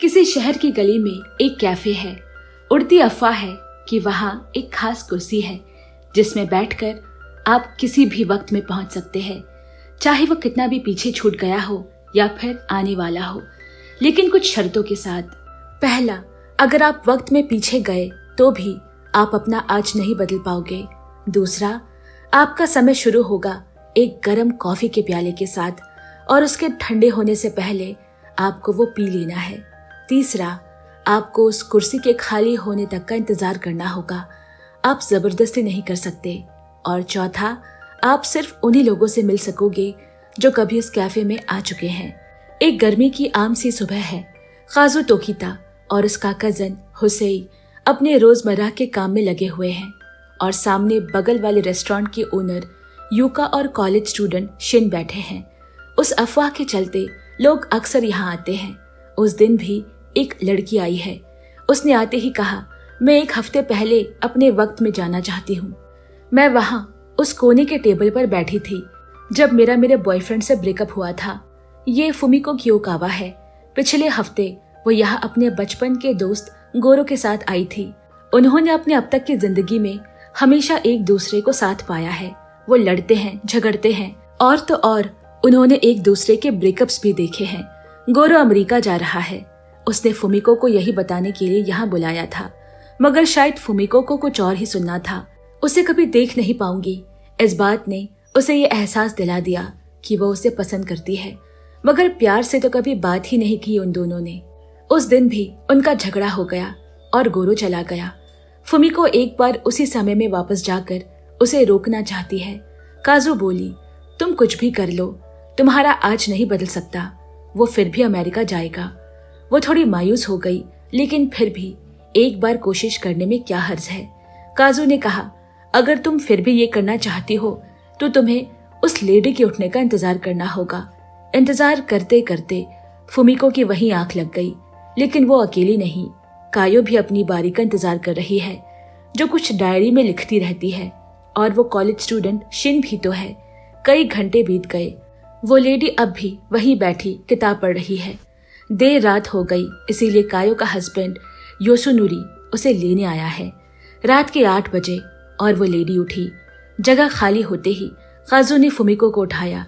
किसी शहर की गली में एक कैफे है। उड़ती अफवाह है कि वहाँ एक खास कुर्सी है जिसमें बैठकर आप किसी भी वक्त में पहुंच सकते हैं, चाहे वो कितना भी पीछे छूट गया हो या फिर आने वाला हो, लेकिन कुछ शर्तों के साथ। पहला, अगर आप वक्त में पीछे गए तो भी आप अपना आज नहीं बदल पाओगे। दूसरा, आपका समय शुरू होगा एक गर्म कॉफी के प्याले के साथ और उसके ठंडे होने से पहले आपको वो पी लेना है। तीसरा, आपको उस कुर्सी के खाली होने तक का इंतजार करना होगा, आप जबरदस्ती नहीं कर सकते। और चौथा, आप सिर्फ उन्हीं लोगों से मिल सकोगे जो कभी उस कैफे में आ चुके हैं। एक गर्मी की आम सी सुबह है। काजू तोकीता और उसका कजन हुसैन अपने रोजमर्रा के काम में लगे हुए हैं और सामने बगल वाले रेस्टोरेंट के ओनर यूका और कॉलेज स्टूडेंट शिन बैठे हैं। उस अफवाह के चलते लोग अक्सर यहाँ आते हैं। उस दिन भी एक लड़की आई है। उसने आते ही कहा, मैं एक हफ्ते पहले अपने वक्त में जाना चाहती हूँ। मैं वहाँ उस कोने के टेबल पर बैठी थी जब मेरे बॉयफ्रेंड से ब्रेकअप हुआ था। ये फुमिको कियोकावा है। पिछले हफ्ते वो यहाँ अपने बचपन के दोस्त गोरो के साथ आई थी। उन्होंने अपने अब तक की जिंदगी में हमेशा एक दूसरे को साथ पाया है। वो लड़ते हैं, झगड़ते हैं और तो और उन्होंने एक दूसरे के ब्रेकअप्स भी देखे हैं। गोरो अमेरिका जा रहा है। उसने फुमिको को यही बताने के लिए यहाँ बुलाया था, मगर शायद फुमिको को कुछ और ही सुनना था। उसे कभी देख नहीं पाऊंगी, इस बात ने उसे ये एहसास दिला दिया कि वो उसे पसंद करती है, मगर प्यार से तो कभी बात ही नहीं की उन दोनों ने। उस दिन भी उनका झगड़ा हो गया और गोरो चला गया। फुमिको एक बार उसी समय में वापस जाकर उसे रोकना चाहती है। काजू बोली, तुम कुछ भी कर लो, तुम्हारा आज नहीं बदल सकता। वो फिर भी अमेरिका जाएगा। वो थोड़ी मायूस हो गई, लेकिन फिर भी एक बार कोशिश करने में क्या हर्ज है। काजू ने कहा, अगर तुम फिर भी ये करना चाहती हो तो तुम्हें उस लेडी के उठने का इंतजार करना होगा। इंतजार करते करते फुमिको की वहीं आंख लग गई, लेकिन वो अकेली नहीं। कायो भी अपनी बारी का इंतजार कर रही है, जो कुछ डायरी में लिखती रहती है, और वो कॉलेज स्टूडेंट शिन भी तो है। कई घंटे बीत गए। वो लेडी अब भी वहीं बैठी किताब पढ़ रही है। देर रात हो गई, इसीलिए कायो का हस्बैंड योसुनुरी उसे लेने आया है। रात के 8 बजे और वो लेडी उठी। जगह खाली होते ही काजू ने फुमिको को उठाया।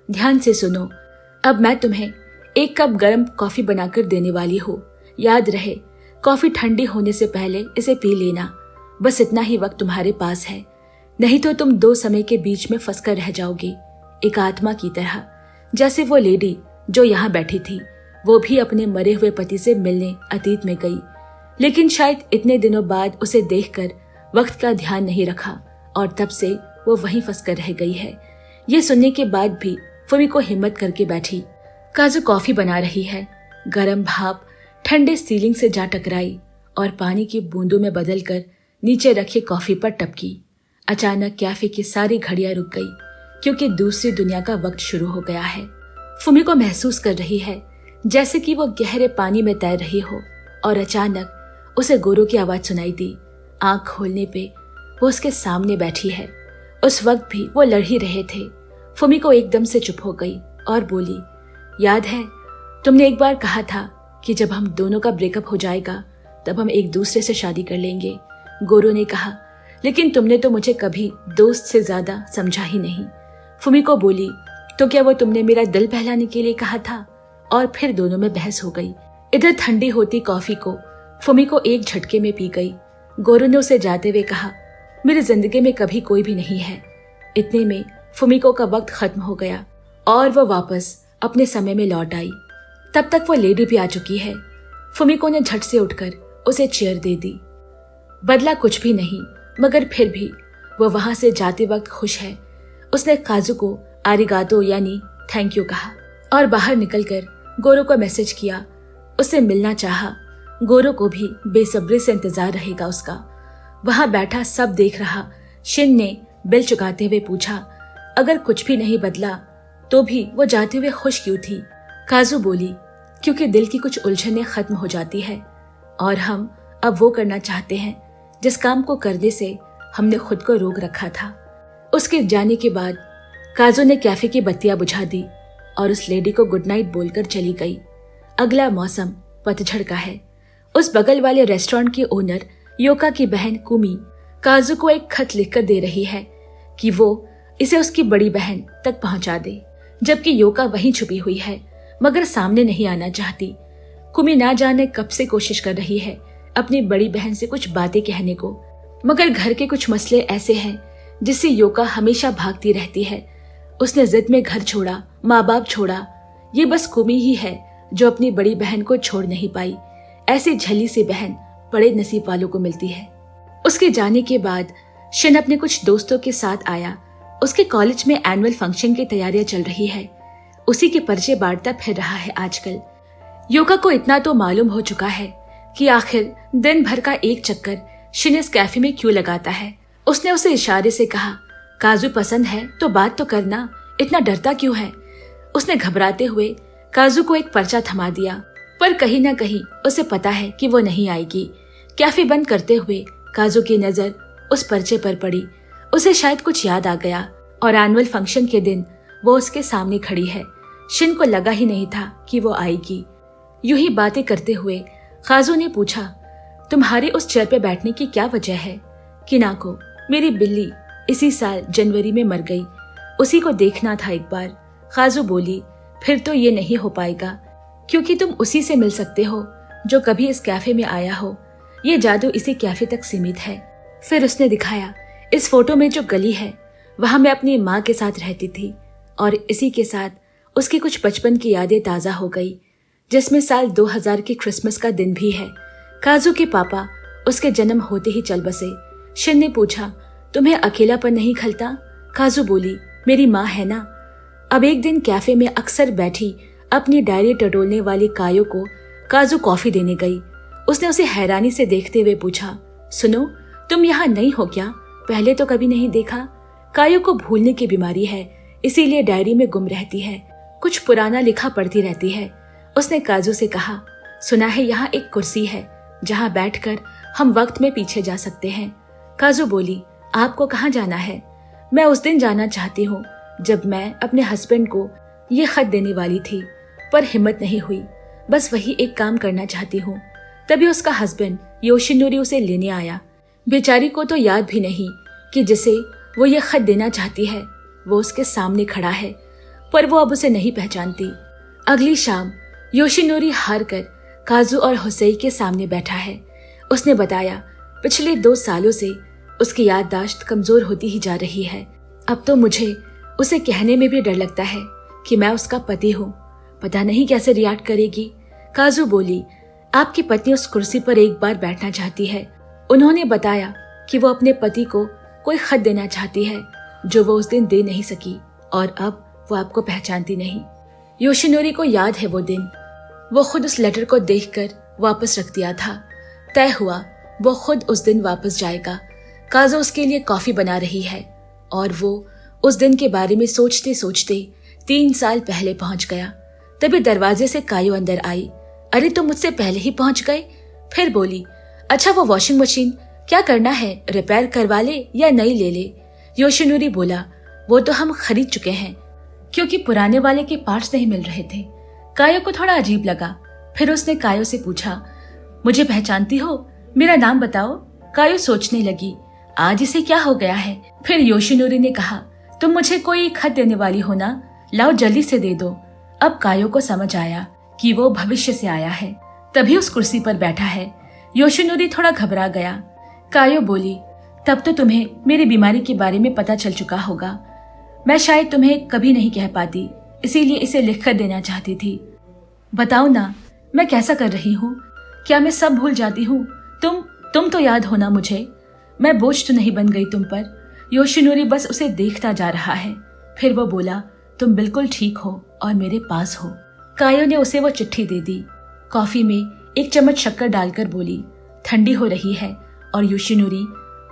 ध्यान से सुनो, अब मैं तुम्हें एक कप गर्म कॉफी बनाकर देने वाली हूँ। याद रहे, कॉफी ठंडी होने से पहले इसे पी लेना। बस इतना ही वक्त तुम्हारे पास है, नहीं तो तुम 2 समय के बीच में फंसकर रह जाओगी, एक आत्मा की तरह। जैसे वो लेडी जो यहाँ बैठी थी, वो भी अपने मरे हुए पति से मिलने अतीत में गई, लेकिन शायद इतने दिनों बाद उसे देखकर वक्त का ध्यान नहीं रखा और तब से वो वहीं फंसकर रह गई है। ये सुनने के बाद भी फुमिको हिम्मत करके बैठी। काजू कॉफी बना रही है। गरम भाप ठंडे सीलिंग से जा टकराई और पानी की बूंदों में बदलकर नीचे रखे कॉफी पर टपकी। अचानक कैफे की सारी घड़ियां रुक गई, क्योंकि दूसरी दुनिया का वक्त शुरू हो गया है। फुमिको महसूस कर रही है जैसे कि वो गहरे पानी में तैर रही हो, और अचानक उसे गोरो की आवाज सुनाई दी। आंख खोलने पे वो उसके सामने बैठी है। उस वक्त भी वो लड़ ही रहे थे। फुमिको एकदम से चुप हो गई और बोली, याद है तुमने एक बार कहा था कि जब हम दोनों का ब्रेकअप हो जाएगा तब हम एक दूसरे से शादी कर लेंगे। गोरो ने कहा, लेकिन तुमने तो मुझे कभी दोस्त से ज्यादा समझा ही नहीं। फुमिको बोली, तो क्या वो तुमने मेरा दिल बहलाने के लिए कहा था? और फिर दोनों में बहस हो गई। इधर ठंडी होती कॉफी को फुमिको एक झटके में पी गई। गोरो ने उसे जाते हुए कहा, मेरी जिंदगी में कभी कोई भी नहीं है। इतने में फुमिको का वक्त खत्म हो गया और वो वापस अपने समय में लौट आई। तब तक वो लेडी भी आ चुकी है। फुमिको ने झट से उठकर उसे चेयर दे दी। बदला कुछ भी नहीं, मगर फिर भी वो वहां से जाते वक्त खुश है। उसने काजू को आरिगातो यानी थैंक यू कहा और बाहर निकलकर गोरो को मैसेज किया। उससे मिलना चाहा। गोरो को भी बेसब्री से इंतजार रहेगा उसका। वहां बैठा सब देख रहा शिन ने बिल चुकाते हुए पूछा, अगर कुछ भी नहीं बदला तो भी वो जाते हुए खुश क्यों थी? काजू बोली, क्योंकि दिल की कुछ उलझनें खत्म हो जाती है और हम अब वो करना चाहते हैं जिस काम को करने से हमने खुद को रोक रखा था। उसके जाने के बाद काजू ने कैफे की बत्तियां बुझा दी और उस लेडी को गुड नाइट बोलकर चली गई। अगला मौसम पतझड़ का है। उस बगल वाले रेस्टोरेंट की ओनर योका की बहन कुमी काजू को एक खत लिखकर दे रही है कि वो इसे उसकी बड़ी बहन तक पहुंचा दे, जबकि योका वहीं छुपी हुई है मगर सामने नहीं आना चाहती। कुमी ना जाने कब से कोशिश कर रही है अपनी बड़ी बहन से कुछ बातें कहने को, मगर घर के कुछ मसले ऐसे हैं जिससे योका हमेशा भागती रहती है। उसने जिद में घर छोड़ा, माँ बाप छोड़ा। ये बस कुमी ही है जो अपनी बड़ी बहन को छोड़ नहीं पाई। ऐसी झली सी बहन बड़े नसीब वालों को मिलती है। उसके जाने के बाद शिन अपने कुछ दोस्तों के साथ आया। उसके कॉलेज में एनुअल फंक्शन की तैयारियां चल रही है। उसी के परिचय बांटता फिर रहा है आजकल। योका को इतना तो मालूम हो चुका है कि आखिर दिन भर का एक चक्कर शिन इस कैफे में क्यों लगाता है। उसने उसे इशारे से कहा, काजू पसंद है तो बात तो करना, इतना डरता क्यों है। उसने घबराते हुए काजू को एक पर्चा थमा दिया, पर कहीं ना कहीं उसे पता है कि वो नहीं आएगी। कैफे बंद करते हुए काजू की नजर उस पर्चे पर पड़ी। उसे शायद कुछ याद आ गया और एनुअल फंक्शन के दिन वो उसके सामने खड़ी है। शिन को लगा ही नहीं था कि वो आएगी। यूं ही बातें करते हुए काजू ने पूछा, तुम्हारे उस चेयर पे बैठने की क्या वजह है। किनाको, मेरी बिल्ली इसी साल जनवरी में मर गई, उसी को देखना था एक बार। काजू बोली, फिर तो ये नहीं हो पाएगा क्योंकि तुम उसी से मिल सकते हो जो कभी इस कैफे में आया हो। ये जादू इसी कैफे तक सीमित है। फिर उसने दिखाया, इस फोटो में जो गली है वहां मैं अपनी माँ के साथ रहती थी और इसी के साथ उसकी कुछ बचपन की यादें ताजा हो गई, जिसमें साल 2000 की क्रिसमस का दिन भी है। काजू के पापा उसके जन्म होते ही चल बसे। शिन ने पूछा, तुम्हें अकेलापन नहीं खलता। काजू बोली, मेरी माँ है ना। अब एक दिन कैफे में अक्सर बैठी अपनी डायरी टटोलने वाली कायो को काजू कॉफी देने गई। उसने उसे हैरानी से देखते हुए पूछा, सुनो, तुम यहाँ नई हो क्या? पहले तो कभी नहीं देखा। कायो को भूलने की बीमारी है, इसीलिए डायरी में गुम रहती है, कुछ पुराना लिखा पढ़ती रहती है। उसने काजू से कहा, सुना है यहाँ एक कुर्सी है जहाँ बैठकर हम वक्त में पीछे जा सकते हैं। काजू बोली, आपको कहाँ जाना है? मैं उस दिन जाना चाहती हूँ जब मैं अपने हस्बैंड को ये खत देने वाली थी, पर हिम्मत नहीं हुई। बस वही एक काम करना चाहती हूँ। तभी उसका हस्बैंड योशिनोरी उसे लेने आया। बेचारी को तो याद भी नहीं कि जिसे वो ये खत देना चाहती है वो उसके सामने खड़ा है, पर वो अब उसे नहीं पहचानती। अगली शाम योशिनोरी हार कर काजू और हुसई के सामने बैठा है। उसने बताया, पिछले 2 सालों से उसकी याददाश्त कमजोर होती ही जा रही है। अब तो मुझे उसे कहने में भी डर लगता है कि मैं उसका पति हूँ। पता नहीं कैसे रिएक्ट करेगी। काजू बोली, आपकी पत्नी उस कुर्सी पर एक बार बैठना चाहती है। उन्होंने बताया कि वो अपने पति को कोई खत देना चाहती है जो वो उस दिन दे नहीं सकी, और अब वो आपको पहचानती नहीं। योशिनोरी को याद है वो दिन। वो खुद उस लेटर को देखकर वापस रख दिया था। तय हुआ वो खुद उस दिन वापस जाएगा। काजू उसके लिए कॉफी बना रही है और वो उस दिन के बारे में सोचते सोचते 3 साल पहले पहुंच गया। तभी दरवाजे से कायो अंदर आई। अरे, तुम मुझसे पहले ही पहुंच गए। फिर बोली, अच्छा वो वॉशिंग मशीन क्या करना है, रिपेयर करवा ले या नई ले ले? योशिनोरी बोला, वो तो हम खरीद चुके हैं, क्योंकि पुराने वाले के पार्ट्स नहीं मिल रहे थे। कायो को थोड़ा अजीब लगा। फिर उसने कायो से पूछा, मुझे पहचानती हो? मेरा नाम बताओ। कायो सोचने लगी, आज इसे क्या हो गया है। फिर योशिनोरी ने कहा, तुम मुझे कोई खत देने वाली हो ना, लाओ जल्दी से दे दो। अब कायो को समझ आया कि वो भविष्य से आया है, तभी उस कुर्सी पर बैठा है। योशिनोरी थोड़ा घबरा गया। कायो बोली, तब तो तुम्हें मेरी बीमारी के बारे में पता चल चुका होगा। मैं शायद तुम्हें कभी नहीं कह पाती, इसीलिए इसे लिखकर देना चाहती थी। बताओ ना, मैं कैसा कर रही हूँ? क्या मैं सब भूल जाती हूँ? तुम तो याद हो ना मुझे? मैं बोझ तो नहीं बन गई तुम पर? योशिनोरी बस उसे देखता जा रहा है। फिर वो बोला, तुम बिल्कुल ठीक हो और मेरे पास हो। कायो ने उसे वो चिट्ठी दे दी। कॉफी में 1 चम्मच शक्कर डालकर बोली, ठंडी हो रही है, और योशिनोरी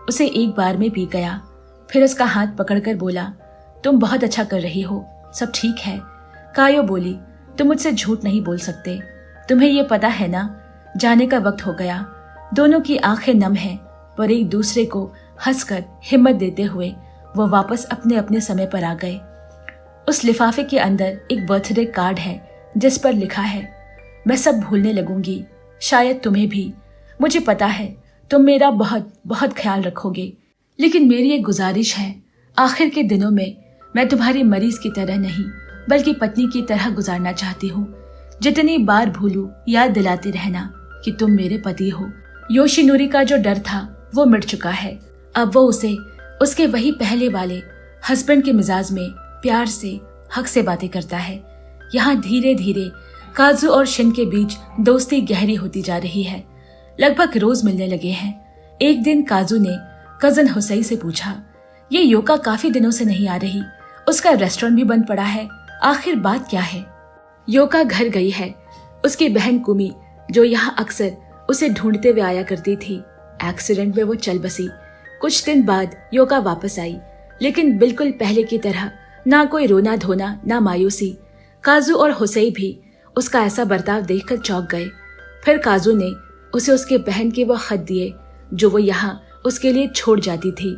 उसे एक बार में पी गया। फिर उसका हाथ पकड़कर बोला, तुम बहुत अच्छा कर रही हो, सब ठीक है। कायो बोली, तुम मुझसे झूठ नहीं बोल सकते। तुम्हें ये पता है ना, जाने का वक्त हो गया। दोनों की आंखें नम हैं, पर एक दूसरे को हंसकर हिम्मत देते हुए वो वापस अपने अपने समय पर आ गए। उस लिफाफे के अंदर एक बर्थडे कार्ड है जिस पर लिखा है, मैं सब भूलने लगूंगी, शायद तुम्हें भी। मुझे पता है तुम मेरा बहुत बहुत ख्याल रखोगे, लेकिन मेरी एक गुजारिश है, आखिर के दिनों में मैं तुम्हारी मरीज की तरह नहीं बल्कि पत्नी की तरह गुजारना चाहती हूँ। जितनी बार भूलूं याद दिलाते रहना कि तुम मेरे पति हो। योशिनोरी का जो डर था वो मिट चुका है। अब वो उसे उसके वही पहले वाले हस्बैंड के मिजाज में प्यार से हक से बातें करता है। यहाँ धीरे धीरे काजू और शिन के बीच दोस्ती गहरी होती जा रही है। लगभग रोज मिलने लगे हैं। एक दिन काजू ने कजन हुसैन से पूछा, ये योका काफी दिनों से नहीं आ रही, उसका रेस्टोरेंट भी बंद पड़ा है, आखिर बात क्या है? योका घर गई है। उसकी बहन कुमी जो यहाँ अक्सर उसे ढूंढते हुए आया करती थी, एक्सीडेंट में वो चल बसी। कुछ दिन बाद योका वापस आई, लेकिन बिल्कुल पहले की तरह, ना कोई रोना धोना ना मायूसी। काजू और हुसैन भी उसका ऐसा बर्ताव देखकर चौंक गए। फिर काजू ने उसे उसके बहन के वो खत दिए जो वो यहाँ उसके लिए छोड़ जाती थी।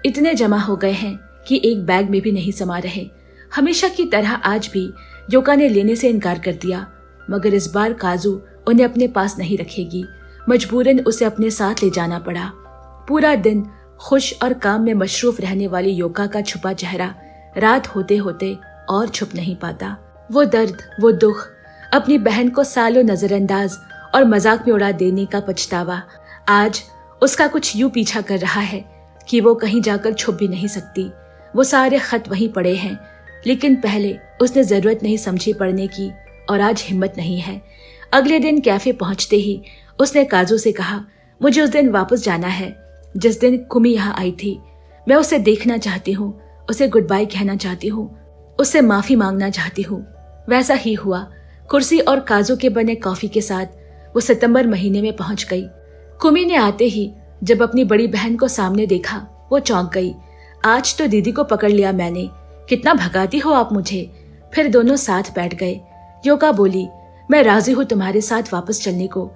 इतने जमा हो गए हैं कि एक बैग में भी नहीं समा रहे। हमेशा की तरह आज भी योका ने लेने से इनकार कर दिया, मगर इस बार काजू उन्हें अपने पास नहीं रखेगी। मजबूरन उसे अपने साथ ले जाना पड़ा। पूरा दिन खुश और काम में मशरूफ रहने वाली योका का छुपा चेहरा रात होते होते और छुप नहीं पाता। वो दर्द, वो दुख, अपनी बहन को सालों नजरअंदाज और मजाक में उड़ा देने का पछतावा आज उसका कुछ यूं पीछा कर रहा है कि वो कहीं जाकर छुप भी नहीं सकती। वो सारे खत वहीं पड़े हैं, लेकिन पहले उसने जरूरत नहीं समझी पढ़ने की और आज हिम्मत नहीं है। अगले दिन कैफे पहुंचते ही उसने काजू से कहा, मुझे उस दिन वापस जाना है जिस दिन कुमी यहाँ आई थी। मैं उसे देखना चाहती हूँ, उसे गुड बाय कहना चाहती हूँ, उससे माफी मांगना चाहती हूँ। वैसा ही हुआ। कुर्सी और काजू के बने कॉफी के साथ वो सितंबर महीने में पहुंच गई। कुमी ने आते ही जब अपनी बड़ी बहन को सामने देखा वो चौंक गई। आज तो दीदी को पकड़ लिया मैंने, कितना भगाती हो आप मुझे। फिर दोनों साथ बैठ गए। योका बोली, मैं राजी हूँ तुम्हारे साथ वापस चलने को।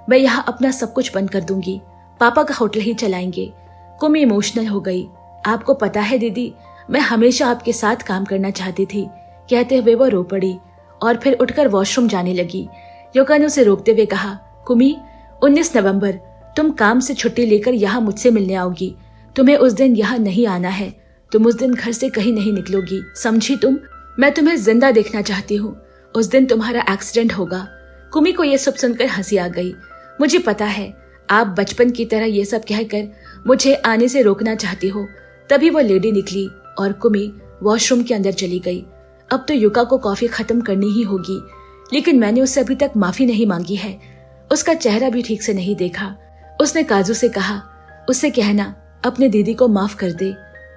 मैं यहाँ अपना सब कुछ बंद कर दूंगी, पापा का होटल ही चलाएंगे। कुमी इमोशनल हो गई। आपको पता है दीदी, मैं हमेशा आपके साथ काम करना चाहती थी, कहते हुए वो रो पड़ी और फिर उठकर वॉशरूम जाने लगी। योका ने उसे रोकते हुए कहा, कुमी, 19 नवंबर तुम काम से छुट्टी लेकर यहाँ मुझसे मिलने आओगी। तुम्हें उस दिन यहाँ नहीं आना है। तुम उस दिन घर से कहीं नहीं निकलोगी, समझी तुम? मैं तुम्हें जिंदा देखना चाहती हूँ। उस दिन तुम्हारा एक्सीडेंट होगा। कुमी को यह सब सुनकर हंसी आ गई। मुझे पता है आप बचपन की तरह ये सब कहकर मुझे आने से रोकना चाहती हो। तभी वो लेडी निकली और कुमी वॉशरूम के अंदर चली गई। अब तो युका को कॉफी खत्म करनी ही होगी, लेकिन मैंने उससे अभी तक माफी नहीं मांगी है। उसका चेहरा भी ठीक से नहीं देखा। उसने काजू से कहा, उससे कहना अपने दीदी को माफ कर दे,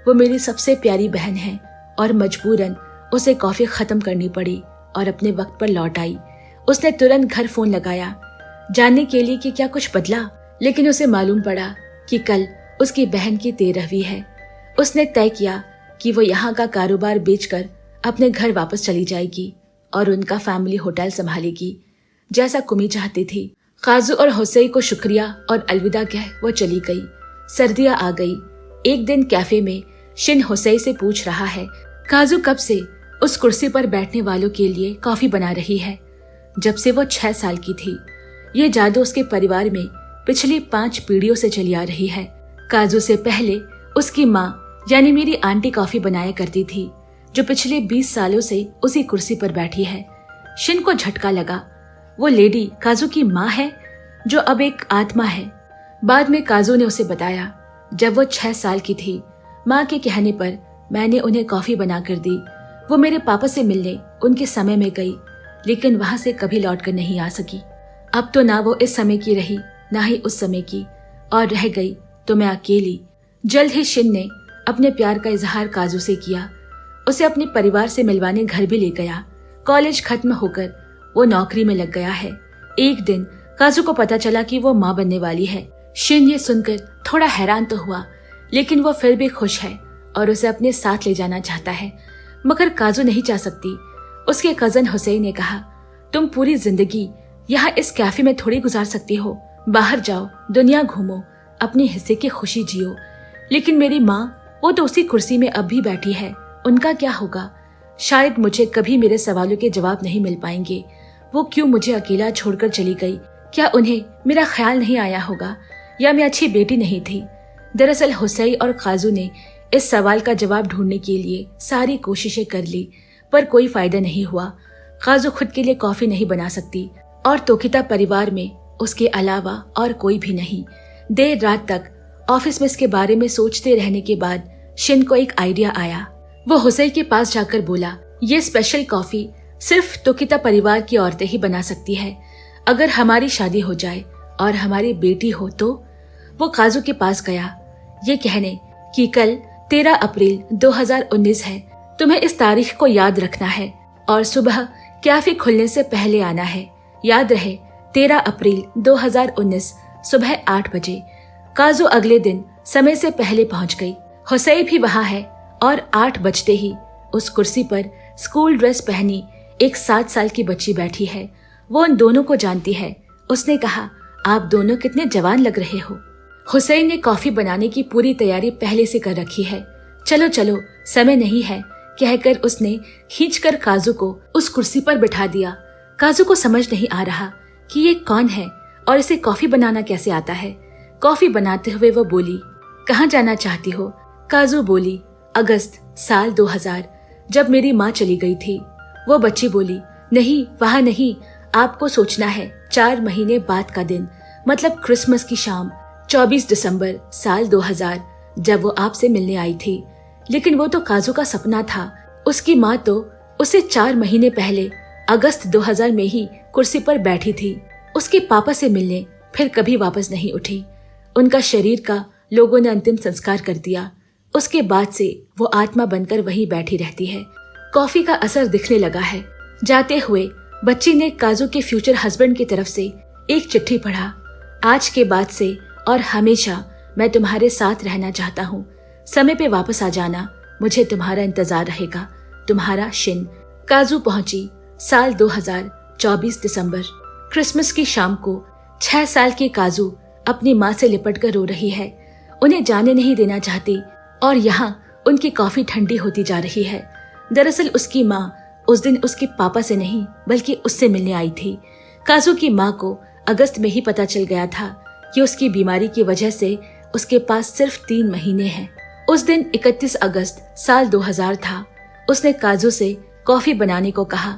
वो मेरी सबसे प्यारी बहन है। और मजबूरन उसे कॉफी खत्म करनी पड़ी और अपने वक्त पर लौट आई। उसने तुरंत घर फोन लगाया जानने के लिए कि क्या कुछ बदला, लेकिन उसे मालूम पड़ा कि कल उसकी बहन की 13वीं है। उसने तय किया कि वो यहाँ का कारोबार बेचकर अपने घर वापस चली जाएगी और उनका फैमिली होटल संभालेगी, जैसा कुमी चाहती थी। काजू और हुसैन को शुक्रिया और अलविदा कह वो चली गई। सर्दियां आ गई। एक दिन कैफे में शिन हुसैन से पूछ रहा है, काजू कब से उस कुर्सी पर बैठने वालों के लिए कॉफी बना रही है? जब से वो 6 साल की थी। ये जादू उसके परिवार में पिछली 5 पीढ़ियों से चली आ रही है। काजू से पहले उसकी माँ यानी मेरी आंटी कॉफी बनाया करती थी, जो पिछले 20 सालों से उसी कुर्सी पर बैठी है। शिन को झटका लगा। वो लेडी काजू की माँ है, जो अब एक आत्मा है। बाद में काजू ने उसे बताया, जब वो 6 साल की थी, माँ के कहने पर मैंने उन्हें कॉफी बना कर दी। वो मेरे पापा से मिलने उनके समय में गई, लेकिन वहां से कभी लौट कर नहीं आ सकी। अब तो ना वो इस समय की रही, ना ही उस समय की, और रह गई तो मैं अकेली। जल्द ही शिन ने अपने प्यार का इजहार काजू से किया। उसे अपने परिवार से मिलवाने घर भी ले गया। कॉलेज खत्म होकर वो नौकरी में लग गया है। एक दिन काजू को पता चला कि वो माँ बनने वाली है। शिन ये सुनकर थोड़ा हैरान तो हुआ, लेकिन वो फिर भी खुश है और उसे अपने साथ ले जाना चाहता है। मगर काजू नहीं चाह सकती। उसके कजन हुसैन ने कहा, तुम पूरी जिंदगी यहाँ इस कैफे में थोड़ी गुजार सकती हो। बाहर जाओ, दुनिया घूमो, अपने हिस्से की खुशी जियो। लेकिन मेरी माँ, वो तो उसी कुर्सी में अब भी बैठी है, उनका क्या होगा? शायद मुझे कभी मेरे सवालों के जवाब नहीं मिल पाएंगे। वो क्यों मुझे अकेला छोड़कर चली गई? क्या उन्हें मेरा ख्याल नहीं आया होगा, या मैं अच्छी बेटी नहीं थी? दरअसल हुसैन और काजू ने इस सवाल का जवाब ढूंढने के लिए सारी कोशिशें कर ली, पर कोई फायदा नहीं हुआ। काजू खुद के लिए कॉफी नहीं बना सकती और तोकिता परिवार में उसके अलावा और कोई भी नहीं। देर रात तक ऑफिस में इसके बारे में सोचते रहने के बाद शिन को एक आइडिया आया। वो हुसैन के पास जाकर बोला, ये स्पेशल कॉफी सिर्फ तोकिता परिवार की औरतें ही बना सकती है। अगर हमारी शादी हो जाए और हमारी बेटी हो तो? वो काजू के पास गया ये कहने कि कल 13 अप्रैल 2019 है, तुम्हें इस तारीख को याद रखना है और सुबह कैफे खुलने से पहले आना है। याद रहे 13 अप्रैल 2019 सुबह 8 बजे। काजू अगले दिन समय से पहले पहुंच गई। हुसैन भी वहां है और 8 बजते ही उस कुर्सी पर स्कूल ड्रेस पहनी एक 7 साल की बच्ची बैठी है। वो उन दोनों को जानती है। उसने कहा, आप दोनों कितने जवान लग रहे हो। हुसैन ने कॉफी बनाने की पूरी तैयारी पहले से कर रखी है। चलो चलो, समय नहीं है, कहकर उसने खींचकर काजू को उस कुर्सी पर बिठा दिया। काजू को समझ नहीं आ रहा कि ये कौन है और इसे कॉफी बनाना कैसे आता है। कॉफी बनाते हुए वो बोली, कहाँ जाना चाहती हो? काजू बोली, अगस्त साल 2000, जब मेरी माँ चली गई थी। वो बच्ची बोली, नहीं, वहाँ नहीं, आपको सोचना है 4 महीने बाद का दिन, मतलब क्रिसमस की शाम, 24 दिसंबर साल 2000, जब वो आपसे मिलने आई थी। लेकिन वो तो काजू का सपना था। उसकी माँ तो उसे 4 महीने पहले अगस्त 2000 में ही कुर्सी पर बैठी थी उसके पापा से मिलने, फिर कभी वापस नहीं उठी। उनका शरीर का लोगों ने अंतिम संस्कार कर दिया। उसके बाद से वो आत्मा बनकर वहीं बैठी रहती है। कॉफी का असर दिखने लगा है। जाते हुए बच्ची ने काजू के फ्यूचर हस्बैंड की तरफ से एक चिट्ठी पढ़ा। आज के बाद से और हमेशा मैं तुम्हारे साथ रहना चाहता हूँ। समय पे वापस आ जाना, मुझे तुम्हारा इंतजार रहेगा। तुम्हारा शिन। काजू पहुंची साल 2000, 24 दिसंबर। क्रिसमस की शाम को 6 साल की काजू अपनी माँ से लिपट कर रो रही है। उन्हें जाने नहीं देना चाहती और यहाँ उनकी कॉफी ठंडी होती जा रही है। दरअसल उसकी माँ उस दिन उसके पापा से नहीं बल्कि उससे मिलने आई थी। काजू की माँ को अगस्त में ही पता चल गया था कि उसकी बीमारी की वजह से उसके पास सिर्फ 3 महीने हैं। उस दिन 31 अगस्त साल 2000 था। उसने काजू से कॉफी बनाने को कहा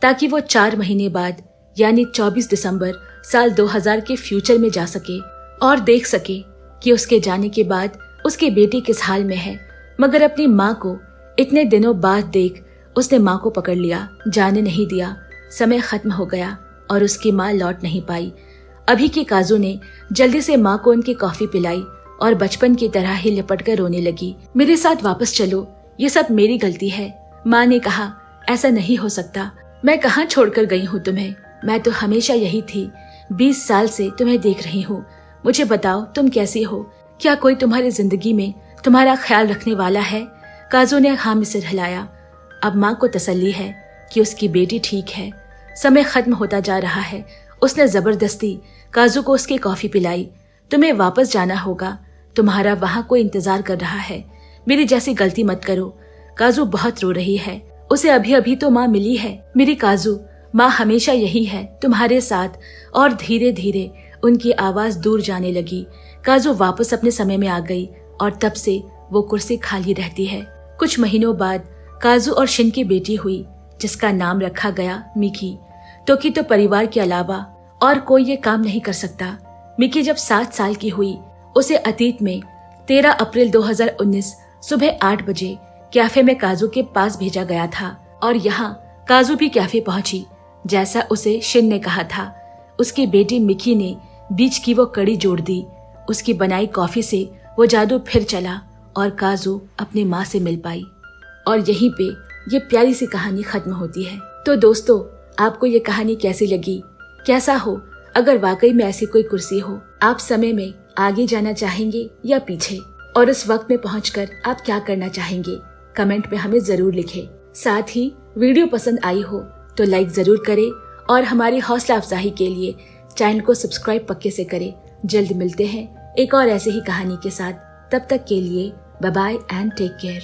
ताकि वो 4 महीने बाद यानी 24 दिसंबर साल 2000 के फ्यूचर में जा सके और देख सके कि उसके जाने के बाद उसकी बेटी किस हाल में है। मगर अपनी माँ को इतने दिनों बाद देख उसने माँ को पकड़ लिया, जाने नहीं दिया। समय खत्म हो गया और उसकी माँ लौट नहीं पाई। अभी की काजू ने जल्दी से माँ को उनकी कॉफी पिलाई और बचपन की तरह ही लिपट कर रोने लगी। मेरे साथ वापस चलो, ये सब मेरी गलती है। माँ ने कहा, ऐसा नहीं हो सकता। मैं कहाँ छोड़कर गई हूँ तुम्हें? मैं तो हमेशा यही थी। 20 साल से तुम्हें देख रही हूँ। मुझे बताओ, तुम कैसी हो? क्या कोई तुम्हारी जिंदगी में तुम्हारा ख्याल रखने वाला है? काजू ने हाँ में सिर हिलाया। अब माँ को तसल्ली है कि उसकी बेटी ठीक है। समय खत्म होता जा रहा है। उसने जबरदस्ती काजू को उसकी कॉफी पिलाई। तुम्हें वापस जाना होगा, तुम्हारा वहाँ कोई इंतजार कर रहा है। मेरी जैसी गलती मत करो। काजू बहुत रो रही है। उसे अभी अभी तो माँ मिली है। मेरी काजू, माँ हमेशा यही है, तुम्हारे साथ। और धीरे धीरे उनकी आवाज दूर जाने लगी। काजू वापस अपने समय में आ गई और तब से वो कुर्सी खाली रहती है। कुछ महीनों बाद काजू और शिन की बेटी हुई जिसका नाम रखा गया मिकी। तो परिवार के अलावा और कोई ये काम नहीं कर सकता। मिकी जब 7 साल की हुई उसे अतीत में 13 अप्रैल 2019 सुबह 8 बजे कैफे में काजू के पास भेजा गया था और यहाँ काजू भी कैफे पहुंची जैसा उसे शिन ने कहा था। उसकी बेटी मिकी ने बीच की वो कड़ी जोड़ दी। उसकी बनाई कॉफी से वो जादू फिर चला और काजू अपनी माँ से मिल पाई। और यहीं पे ये प्यारी सी कहानी खत्म होती है। तो दोस्तों, आपको ये कहानी कैसी लगी? कैसा हो? अगर वाकई में ऐसी कोई कुर्सी हो, आप समय में आगे जाना चाहेंगे या पीछे? और इस वक्त में पहुंचकर आप क्या करना चाहेंगे? कमेंट में हमें जरूर लिखें। साथ ही वीडियो पसंद आई हो तो लाइक जरूर करें और हमारी हौसला अफजाई के लिए चैनल को सब्सक्राइब पक्के से करें। जल्द मिलते हैं एक और ऐसे ही कहानी के साथ। तब तक के लिए bye bye and take care.